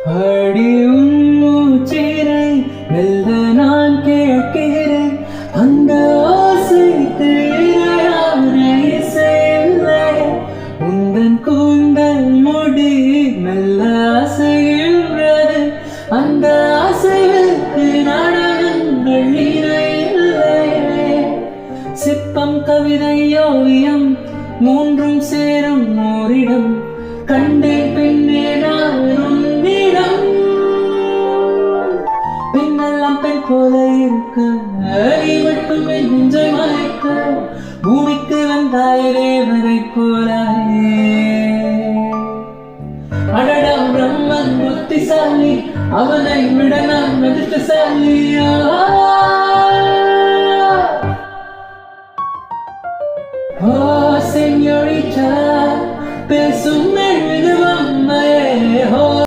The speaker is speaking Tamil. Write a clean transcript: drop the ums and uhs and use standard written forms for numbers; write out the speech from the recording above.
அடி உன் மூச்சினை மெல்ல நான் கேட்கிறேன். அந்த ஆசை தீரையாரை செய்யலை. உந்தன் கூந்தல் முடி மெல்ல அசைகின்றது. அந்த ஆசைகளுக்கு நாடகங்கள் இல்லை. சிற்பம் கவிதை ஓவியம் மூன்றும் சேரும் ஓரிடம். கண்டேன் பெண்ணே நான் உன்னிடம். பெண்ணெல்லாம் பெண் போல இருக்க, நீ மட்டும் என் நெஞ்சை மறைக்க. பூமிக்கு வந்தாய் தேவதை போலாயே. அடடா பிரம்மன் புத்திசாலி, அவனை விட நான் அதிர்ஷ்டசாலியா. Oh, señorita.